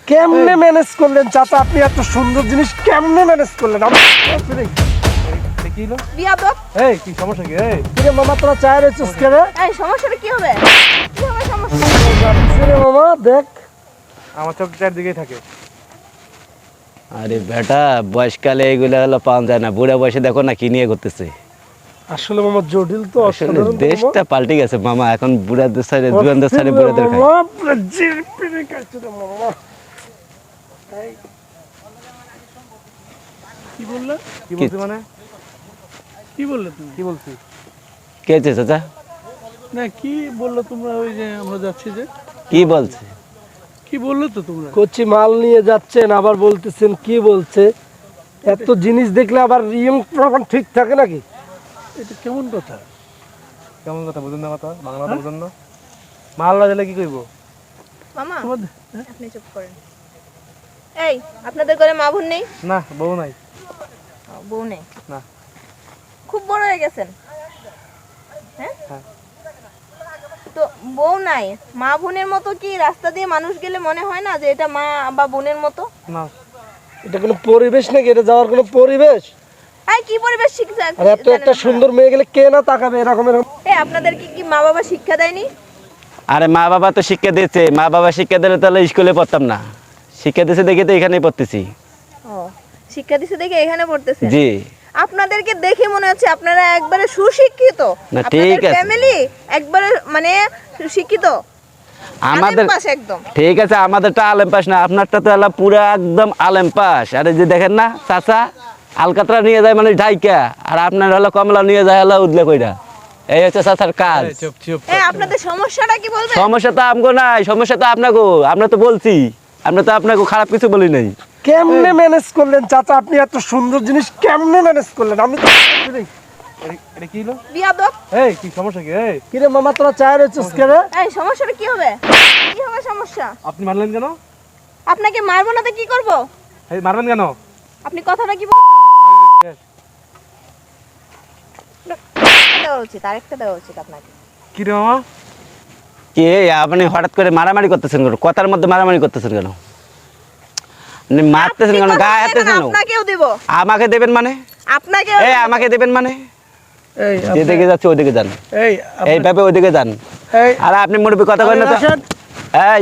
কেমনে ম্যানেজ করলেন চাচা? আপনি এত সুন্দর জিনিস কেমনে ম্যানেজ করলেন? কি হলো? বিয়াদব। এই কি সমস্যা কি? এই কিরে মামা, তোরা চায় রয়েছিস কেন? এই সমস্যাটা কি হবে? কি হবে সমস্যা? কিরে মামা দেখ, আমার চোখ চারদিকেই থাকে। আরে বেটা, বয়সকালে এগুলো হলো পাওয়া যায় না, বুড়া বয়সে দেখো না কি নিয়ে করতেছে। আসলে মামা জটিল তো, আসলে অসাধারণ তো দেশটা পাল্টে গেছে মামা, এখন বুড়াদের সাইডে মামা। জুয়ানদের সাইডে বুড়াদের খায়। মামা, পুরো জির পিড়ে খাচ্ছে রে মামা। কি বললে? কি বলছি মানে? কি বললে তুমি? কি বলছি? কে আছে চাচা? না কি বললো তোমরা? ওই যে আমরা যাচ্ছি যে কি বলছে? কি বললো তো তোমরা? কচি মাল নিয়ে যাচ্ছেন, আবার বলতেছেন কি বলছে? এত জিনিস দেখলে আবার রিয়ং প্রমাণ ঠিক থাকে নাকি? এটা কেমন কথা? কেমন কথা বুঝুন না? কথা বাংলা কথা বুঝুন না? মাল্লা দিলে কি করবো? মামা তোমাদের আপনি চুপ করেন। এই আপনাদের ঘরে মা বোন নেই? না, বউ নাই। বউ নেই? না। খুব বড় হয়ে গেছেন। হ্যাঁ? হ্যাঁ। তো বউ নাই, মা বোনের মতো কি রাস্তা দিয়ে মানুষ গেলে মনে হয় না যে এটা মা বা বোনের মতো? না। এটা কোনো পরিবেশ নাকি? এটা যাওয়ার কোনো পরিবেশ? এই কি পরিবেশ শিখছে? আর এত একটা সুন্দর মেয়ে গেলে কে না তাকাবে এরকম এরকম? এই আপনাদেরকে কি মা বাবা শিক্ষা দেয়নি? আরে মা বাবা তো শিক্ষা দিয়েছে, মা বাবা শিক্ষা দিলে তাহলে স্কুলে পড়তাম না। শিক্ষা দিয়েছে দেখে তো এখানেই পড়তেছি। ও, শিক্ষা দিছে দেখে এখানে পড়তেছেন? জি। আপনাদেরকে দেখে মনে হচ্ছে আপনারা একবারে সুশিক্ষিত। না, আপনাদের ঠিক আছে। ফ্যামিলি একবারে মানে সুশিক্ষিত। আমাদের আলেম পাশ একদম। ঠিক আছে, আমাদেরটা আলেম পাস না, আপনারটা তো হলো পুরো একদম আলেম পাস। আরে যে দেখেন না চাচা, আলকাতরা নিয়ে যায় মানে ঢাইকা, আর আপনার হলো কমলা নিয়ে যায় হলো উদলে কইরা। এই হচ্ছে চাচার কাজ। এই চুপ চুপ। এই আপনাদের সমস্যাটা কি বলবেন? সমস্যা তো আমগো নাই, সমস্যা তো আপনাকে। আমরা তো বলছি, আমরা তো আপনাকে খারাপ কিছু বলি নাই। কেমনে ম্যানেজ করলেন চাচা? আপনি এত সুন্দর জিনিস কেমনে ম্যানেজ করলেন? আমি তো এটা কি হলো? বিয়াদব। এই কি সমস্যা কি? এই কিরে মামা, তোরা চায় রয়েছিস কেন? এই সমস্যাটা কি হবে? কি হবে সমস্যা? আপনি মারলেন কেন? আপনাকে মারবো না তো কি করব? এই মারবেন কেন? আপনি কথাটা কি বলছেন? দেওয়া উচিত, আরেকটা দেওয়া উচিত আপনাকে। কি রে মামা? কে আপনি হঠাৎ করে মারামারি করতেছেন কেন? কথার মধ্যে মারামারি করতেছেন কেন? আপনি মারতেছেন কেন? আপনি গায়ে কথা হাতেছেন বলবেন, কেন? আপনাকেও দেব। আমাকে দেবেন মানে? আপনাকেও এই দেব। আমাকে দেবেন মানে? এই যেদিকে যাচ্ছে ওইদিকে যান, এই এইভাবে ওইদিকে যান। এই আর আপনি মুরব্বী কথা বলেন না তো? রাশেদ, এই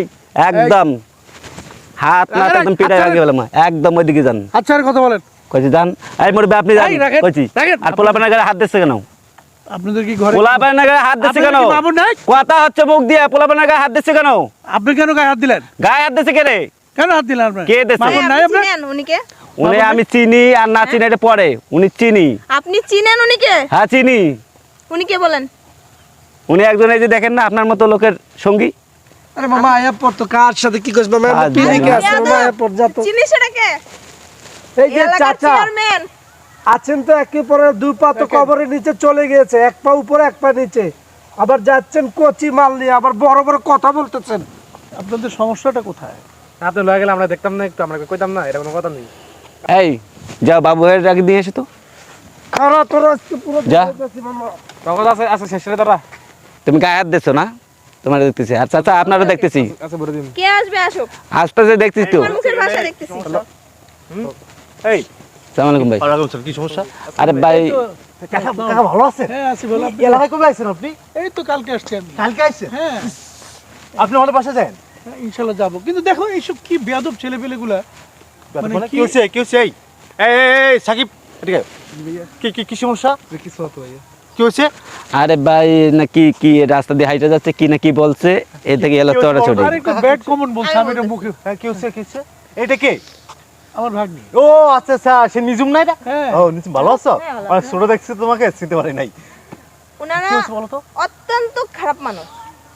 একদম হাত না রাখেন, একদম পিটাই হাত রাখি বললাম, একদম ওইদিকে যান। আচ্ছা আর কথা বলেন। কইছি যান। এই মুরব্বী আপনি যান। এই, রাখেন, কইছি। রাখেন। আর পোলাপানের গায়ে হাত দিচ্ছে কেন? আপনাদের কি ঘরে পোলাপানের গায়ে হাত দিচ্ছে কেন? আপনাদের কি মামুন নাই? কথা হচ্ছে মুখ দিয়ে, পোলাপানের গায়ে হাত দিচ্ছে কেন? আপনি কেন গায়ে হাত দিলেন? গায়ে হাত দিচ্ছে কে রে? কেন হাত দিলেন আপনার? কে দিছে? মামুন এই, নাই আপনি আপনার? চিনেন উনিকে? উনি আমি চিনি আর না চিনি এটা পরে। উনি চিনি, আপনি চিনেন উনিকে? হ্যাঁ চিনি। উনিকে বলেন। উনি একজন এই যে দেখেন না আপনার মতো লোকের সঙ্গী। আরে মামা আয়া পর তো কার সাথে কি কইছ মামা? আজ পিরিকে মামা। আছে মামা, আয়া পর যা তো। চিনিস এটাকে? এই যে এলাকার চাচা চেয়ারম্যান। আছেন তো একে পরে দুই পা তো কবরের নিচে চলে গিয়েছে, এক পা উপরে এক পা নিচে, আবার যাচ্ছেন কচি মাল নিয়ে, আবার বড় বড় কথা বলতেছেন। আপনাদের সমস্যাটা কোথায়? আপনি লয়ে গেলে আমরা দেখতাম না একটু? আমরা কইতাম না? এটা কোনো কথা নেই। এই যাও বাবু এর আগে দিয়ে এসো তো। খারাপ তোর আজকে পুরো যা। দেখতেছি মামা। তখন আছে আছে শেষ রে তোরা। তুমি গায়ে হাত দিচ্ছ না? তোমার দেখতেছি, আর চাচা আপনারও দেখতেছি। আছে বলে দিন। কে আসবে আসুক। আসতেছে দেখছিস তো। আমার মুখের ভাষা দেখতেছি। এই সালাম আলাইকুম ভাই। ওয়ালাইকুম আসসালাম, কি সমস্যা? আরে ভাই, কাকা কাকা ভালো আছেন? হ্যাঁ আছি বলো। আপনি এলাকায় কবে আইছেন আপনি? এই তো কালকে আসছি আমি। কালকে আইছেন? হ্যাঁ আপনি আমাদের বাসা যান? হ্যাঁ, ইনশাল্লাহ যাবো। কিন্তু দেখো এইসব কি বেয়াদব ছেলেপেলেগুলা। মানে মানে কি- কি হচ্ছে? কি হচ্ছে? এই সাকিব, এদিকে আয়। কি কি কি সমস্যা? কিছু হতো ভাইয়া। কি হচ্ছে? আরে ভাই নাকি কি রাস্তা দিয়ে হাইটে যাচ্ছে কি না কি বলছে, এ থেকে এলো চড়া চড়ি। আর একটু ব্যাড কমন বলছে, আমি এটা মুখে। হ্যাঁ কি হচ্ছে? কি হচ্ছে? এটা কে? আমার ভাগ্নি। ও আচ্ছা আচ্ছা, সে নিজুম না এটা? হ্যাঁ। ও নিজুম, ভালো আছো? হ্যাঁ, ভালো অনেক ছোট দেখছি তোমাকে, চিনতে পারি নাই। ওনারা কি হচ্ছে বলো তো? অত্যন্ত খারাপ মানুষ।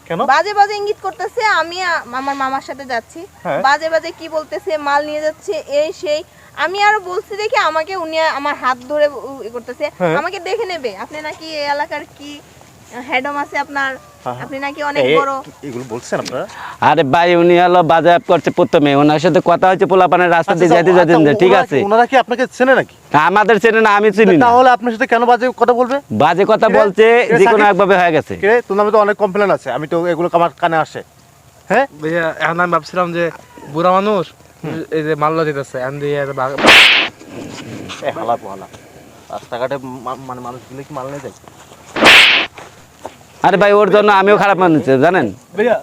কেন? বাজে বাজে ইঙ্গিত করতেছে। আমি আমার মামার সাথে যাচ্ছি, হ্যাঁ। বাজে বাজে কি বলতেছে, মাল নিয়ে যাচ্ছে এই সেই। আমি আরো বলছি দেখি আমাকে উনি আমার হাত ধরে করতেছে, হ্যাঁ। আমাকে দেখে নেবে। আপনি নাকি এই এলাকার কি হেডম আছে আপনার, হ্যাঁ। আপনি নাকি অনেক এই, বড়। এগুলো বলছেন আপনারা? আরে ভাই উনি হলো বাজার করছে প্রথমে, ওনার সাথে কথা হচ্ছে পোলাপানের রাস্তা দিয়ে আচ্ছা, যেতে যেতে আচ্ছা, ঠিক ওনারা আছে। কি- ওনারা কি আপনাকে চেনে নাকি? আমাদের চেনে না, আমি চিনি না। তাহলে আপনার সাথে কেন বাজে কথা বলবে? বাজে কথা কিরে? বলছে, কিরে যে কোনো সাকিব? একভাবে হয়ে গেছে। কে? তোর নামে তো অনেক কমপ্লেন আছে, আমি তো এগুলো আমার কানে আসে। হ্যাঁ ভাইয়া এখন আমি ভাবছিলাম যে বুড়া মানুষ এই যে মাল্লা দিতেছে এন দিয়ে এ হালা পোহালা রাস্তাঘাটে মানে মানুষ গেলে কি মাল নিয়ে যায়? আরে ভাই ওর জন্য আমিও খারাপ মানুষ জানেন। ভাইয়া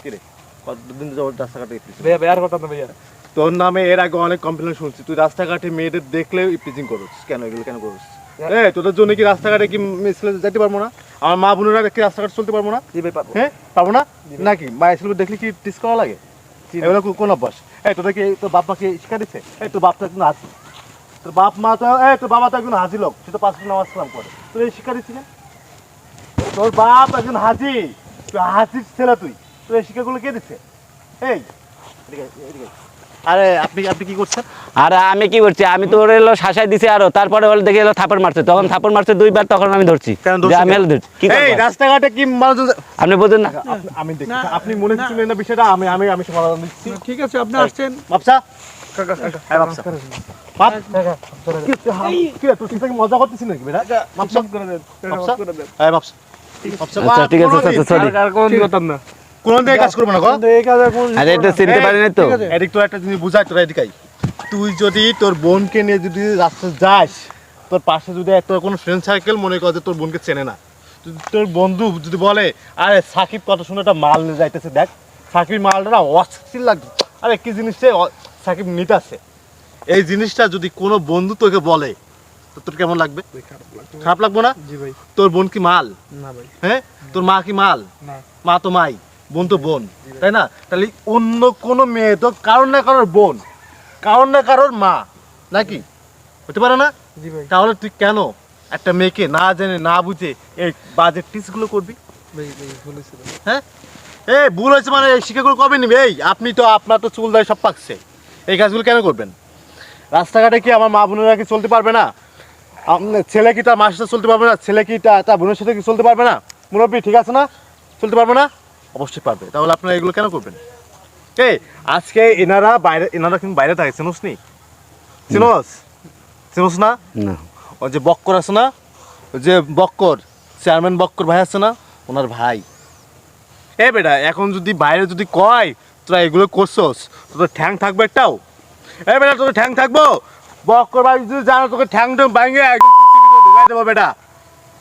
কি রে কতদিন যাবো রাস্তাঘাটে ইফটিজিং? ভাইয়া বেয়ার কথা না ভাইয়া। তোর নামে এর আগে অনেক কমপ্লেন শুনছি, তুই রাস্তাঘাটে মেয়েদের দেখলে ইফটিজিং করিস কেন? এগুলো কেন করিস? তোদের জন্য কি রাস্তাঘাটে কি মিছিলে যেতে পারবো না? আমার মা বোনেরা কি রাস্তাঘাটে চলতে পারবো না? জি ভাই পারবো। হ্যাঁ পারবো না নাকি? মায়ের ছেলে দেখলে কি টিস করা লাগে? এগুলো কোন অভ্যাস? তোদের কি তোর বাপ মা কি শিক্ষা দিচ্ছে? তোর বাপ তো একজন হাজি, তোর বাপ মা তো তোর বাবা তো একজন হাজি লোক, সে তো 5 ওয়াক্ত নামাজ কালাম করে, তোর এই শিক্ষা দিচ্ছি না? তোর বাপ একজন হাজি, তুই হাজির ছেলে, তোর এই শিক্ষাগুলো কে দিচ্ছে? এই এদিকে আয়, এদিকে আয়। আরে আপনি আপনি কি করছেন? আর আমি কি করছি, আমি তো ওর এলো শাসাই দিছি আরো, তারপরে ওর দেখে এলো থাপড় মারছে, তখন থাপড় মারছে 2 বার, তখন আমি ধরছি। কেন যে ধরছেন? আমি এলো ধরছি কি এই করবো? রাস্তাঘাটে কি মানুষজন আপনি বোঝেন না? আমি দেখি আপনি মনে কিছু নেই না বিষয়টা, আমি আমি আমি সমাধান দিচ্ছি। ঠিক আছে আপনি আসছেন বাপসা হ্যাঁ বাপসা বাপ কি রে, তোর সাথে কি মজা করতেছিস নাকি বেটা? বাপসা করে দেন বাপসা করে দেন হ্যাঁ বাপসা বাপসা আচ্ছা ঠিক আছে চাচা, সরি। আর কোন কথা না। কোন দিকে কাজ করবো না গো? কিন্তু এই কাজে কোন আরে এটা চিনতে পারি না তো। এদিক তোর একটা জিনিস বুঝাই, তোরা এদিকাই। তুই যদি তোর বোনকে নিয়ে যদি রাস্তায় যাস, তোর পাশে যদি একটা কোনো ফ্রেন্ড সার্কেল মনে কর যে তোর বোনকে চেনে না, তোর বন্ধু যদি বলে আরে সাকিব কত সুন্দর একটা মাল নিয়ে যাইতেছে, দেখ সাকিব মালটা না অস্থির লাগছে, আরে কি জিনিসটা সাকিব নিতে আছে, এই জিনিসটা যদি কোনো বন্ধু তোকে বলে তো তোর কেমন লাগবে? খারাপ লাগবে না? জি ভাই তোর বোন কি মাল? না ভাই হ্যাঁ তোর মা কি মাল? না মা তো মাই, বোন তো বোন, তাই না? তাহলে অন্য কোনো মেয়ে তো কারোর না কারোর বোন, কারোর না কারোর মা, নাকি হতে পারে না? জি ভাই তাহলে তুই কেন একটা মেয়েকে না জেনে না বুঝে এই বাজে টিপসগুলো করবি? ভাই ভাই বলেছিল হ্যাঁ ভুল হয়েছে মানে এই শিক্ষাগুলো কবে নিবে? এই আপনি তো আপনার তো চুল দাড়ি সব পাকছে, এই কাজগুলো কেন করবেন? রাস্তাঘাটে কি আমার মা বোনেরা কি চলতে পারবে না? ছেলে কি তার মার সাথে চলতে পারবে না? ছেলে কি তার বোনের সাথে কি চলতে পারবে না? মুরব্বী ঠিক আছে না? চলতে পারবে না? অবশ্যই পারবে। তাহলে আপনারা এগুলো কেন করবেন? আজকে এনারা কিন্তু বাইরে থাকে, চিনোস নি? চিনোস না? না ওই যে বক্কর আছে না, ওই যে বক্কর চেয়ারম্যান বক্কর ভাই আছে না, ওনার ভাই। বেটা এখন যদি বাইরে যদি কয় তোরা এগুলো করছস, তোদের ঠ্যাং থাকবে একটাও? বেটা তোদের ঠ্যাং থাকবো? বক্কর ভাই যদি জানো তোকে ঠ্যাং ঠ্যাং ভাঙে একদম টুকটির ভিতরে ঢুকাই দেবো বেটা।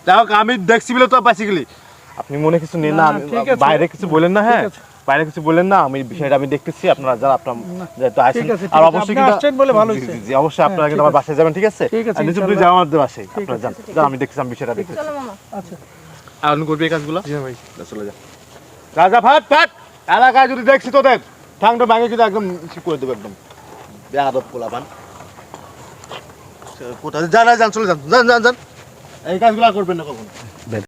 যাই হোক আমি দেখছি বলে তো বাঁচি গেলি। আপনি মনে কিছু নেন না, আমি ঠিক আছে। বাইরে কিছু বলেন না। হ্যাঁ ঠিক আছে। বাইরে কিছু বলেন না, আমি বিষয়টা আমি দেখতেছি, আপনারা যারা আপনার যেহেতু আসেন ঠিক আছে, ঠিক আর আছে, অবশ্যই আপনি আসছেন বলে ভালো হয়েছে। জি অবশ্যই আপনারা কিন্তু আমার বাসায় যাবেন, ঠিক আছে? ঠিক আছে, আর নিচে ইনশাআল্লাহ। যাওয়া আমাদের বাসায় আপনারা যান, আমি দেখছি, আমি বিষয়টা দেখতেছি। চলো মামা। আচ্ছা আর করবি এই কাজগুলো? জি ভাই চলে যা রাজা, ফাট ফাট এলাকায় যদি দেখছি তোদের ঠাংটা ভাঙে কিন্তু একদম ঠিক করে দেবো, একদম বেয়াদব পোলাপান। কোথায় যান, চলে যান, যান যান যান, এই কাজগুলো আর করবেন না কখনো।